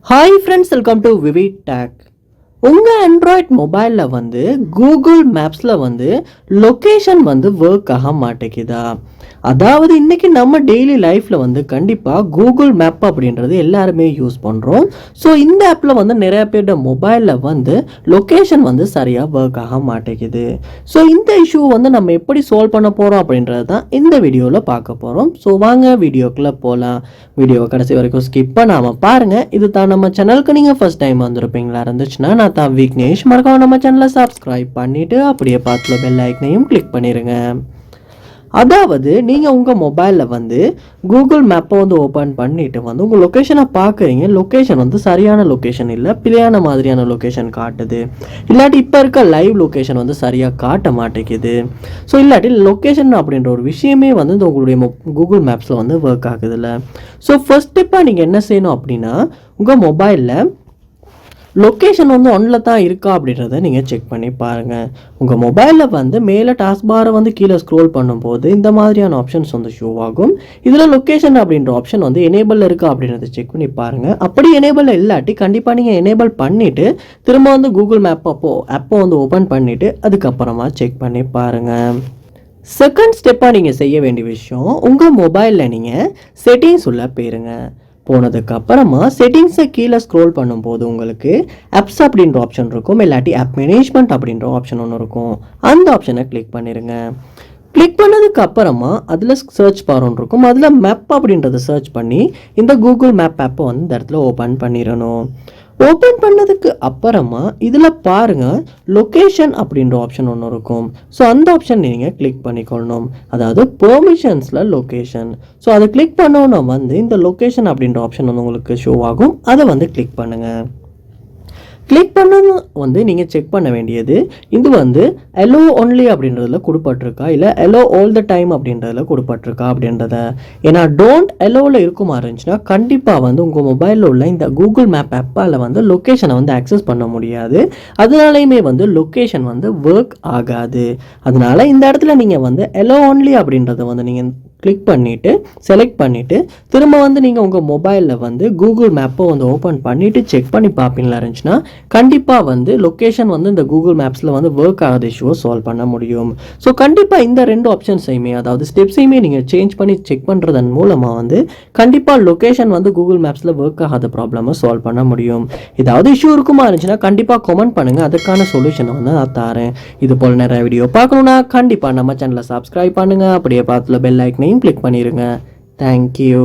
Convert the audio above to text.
Hi friends, welcome to VividTech. உங்கள் Android மொபைலில் Google மேப்ஸில் location work ஆக மாட்டேங்குதா? அதாவது இன்றைக்கி நம்ம டெய்லி லைஃப்பில் கண்டிப்பாக கூகுள் மேப் அப்படின்றது எல்லாருமே யூஸ் பண்ணுறோம். ஸோ இந்த ஆப்பில் நிறைய பேரோட மொபைலில் லொக்கேஷன் சரியாக ஒர்க் ஆக மாட்டேங்குது. ஸோ இந்த இஷ்யூ நம்ம எப்படி சால்வ் பண்ண போகிறோம் அப்படின்றது தான் இந்த வீடியோவில் பார்க்க போகிறோம். ஸோ வாங்க வீடியோக்குள்ளே போகலாம். வீடியோவை கடைசி வரைக்கும் ஸ்கிப் பண்ணாமல் பாருங்கள். இது தான் நம்ம சேனலுக்கு நீங்கள் ஃபஸ்ட் டைம் வந்திருப்பீங்களா இருந்துச்சுன்னா நான் தான் விக்னேஷ். மறக்காம நம்ம சேனலை சப்ஸ்கிரைப் பண்ணிவிட்டு அப்படியே பார்த்துல பெல் ஐக்கனையும் கிளிக் பண்ணிடுங்க. அதாவது நீங்கள் உங்கள் மொபைலில் கூகுள் மேப்பை ஓப்பன் பண்ணிவிட்டு உங்கள் லொக்கேஷனை பார்க்குறீங்க. லொக்கேஷன் சரியான லொக்கேஷன் இல்லை, பிழையான மாதிரியான லொக்கேஷன் காட்டுது. இல்லாட்டி இப்போ இருக்க லைவ் லொக்கேஷன் சரியாக காட்ட மாட்டேங்குது. ஸோ இல்லாட்டி லொக்கேஷன் அப்படின்ற ஒரு விஷயமே இந்த உங்களுடைய கூகுள் மேப்ஸில் ஒர்க் ஆகுதுல்ல. ஸோ ஃபர்ஸ்ட் ஸ்டெப்பாக நீங்கள் என்ன செய்யணும் அப்படின்னா, உங்கள் மொபைலில் லொக்கேஷன் ஒன்றில் தான் இருக்கா அப்படின்றத நீங்கள் செக் பண்ணி பாருங்கள். உங்கள் மொபைலில் மேலே டாஸ்க் பாரை கீழே ஸ்க்ரோல் பண்ணும்போது இந்த மாதிரியான ஆப்ஷன்ஸ் ஷோ ஆகும். இதில் லொக்கேஷன் அப்படின்ற ஆப்ஷன் எனேபிள் இருக்கா அப்படின்றத செக் பண்ணி பாருங்கள். அப்படி எனேபிள் இல்லாட்டி கண்டிப்பாக நீங்கள் எனேபிள் பண்ணிவிட்டு திரும்ப கூகுள் மேப் ஆப்போ ஓப்பன் பண்ணிவிட்டு அதுக்கப்புறமா செக் பண்ணி பாருங்கள். செகண்ட் ஸ்டெப்பாக நீங்கள் செய்ய வேண்டிய விஷயம், உங்கள் மொபைலில் நீங்கள் செட்டிங்ஸ் உள்ள போயிருங்க. போனதுக்கு அப்புறமா செட்டிங்ஸை கீழே ஸ்க்ரோல் பண்ணும்போது உங்களுக்கு ஆப்ஸ் அப்படின்ற ஆப்ஷன் இருக்கும், இல்லாட்டி ஆப் மேனேஜ்மெண்ட் அப்படின்ற ஆப்ஷன் ஒன்று இருக்கும். அந்த ஆப்ஷனை கிளிக் பண்ணிடுங்க. கிளிக் பண்ணதுக்கு அப்புறமா அதில் சர்ச் பார் ஒன்று இருக்கும், அதில் மேப் அப்படின்றத சர்ச் பண்ணி இந்த கூகுள் மேப் ஆப்பை இந்த இடத்துல ஓப்பன் பண்ணிடணும். ஓப்பன் பண்ணதுக்கு அப்புறமா இதில் பாருங்கள் லொக்கேஷன் அப்படின்ற ஆப்ஷன் ஒன்று இருக்கும். ஸோ அந்த ஆப்ஷன் நீங்கள் கிளிக் பண்ணிக்கொள்ளணும். அதாவது பெர்மிஷன்ஸில் லொக்கேஷன். ஸோ அதை கிளிக் பண்ணோன்னா இந்த லொக்கேஷன் அப்படின்ற ஆப்ஷன் உங்களுக்கு ஷோ ஆகும். அதை கிளிக் பண்ணுங்கள். கிளிக் பண்ணது நீங்கள் செக் பண்ண வேண்டியது இது எலோ ஒன்லி அப்படின்றதுல கொடுப்பட்டிருக்கா, இல்லை எலோ ஆல் த டைம் அப்படின்றதுல கொடுப்பட்டிருக்கா அப்படின்றத. ஏன்னா டோன்ட் எலோவில் இருக்குமா இருந்துச்சுன்னா கண்டிப்பாக உங்கள் மொபைலில் உள்ள இந்த கூகுள் மேப் ஆப்பால் லொக்கேஷனை ஆக்சஸ் பண்ண முடியாது. அதனாலையுமே லொக்கேஷன் ஒர்க் ஆகாது. அதனால இந்த இடத்துல நீங்கள் எலோ ஒன்லி அப்படின்றத நீங்கள் கிளிக் பண்ணிவிட்டு செலக்ட் பண்ணிவிட்டு திரும்ப நீங்கள் உங்கள் மொபைலில் கூகுள் மேப்பை ஓப்பன் பண்ணிவிட்டு செக் பண்ணி பார்ப்பீங்களா இருந்துச்சுன்னா கண்டிப்பாக லொக்கேஷன் இந்த கூகுள் மேப்ஸில் ஒர்க் ஆகாத இஷ்யூவை சால்வ் பண்ண முடியும். ஸோ கண்டிப்பாக இந்த ரெண்டு ஆப்ஷன்ஸையுமே அதாவது ஸ்டெப்ஸையுமே நீங்கள் சேஞ்ச் பண்ணி செக் பண்ணுறதன் மூலமாக கண்டிப்பாக லொக்கேஷன் கூகுள் மேப்ஸில் ஒர்க் ஆகாத ப்ராப்ளமை சால்வ் பண்ண முடியும். ஏதாவது இஷ்யூ இருக்குமா இருந்துச்சுன்னா கண்டிப்பாக கமெண்ட் பண்ணுங்கள், அதுக்கான சொல்யூஷனை நான் தரேன். இது போல் நிறைய வீடியோ பார்க்கணுன்னா கண்டிப்பாக நம்ம சேனலை சப்ஸ்கிரைப் பண்ணுங்கள், அப்படியே பார்த்துல பெல் ஐக்கனையும் கிளிக் பண்ணிடுங்க. தேங்க்யூ.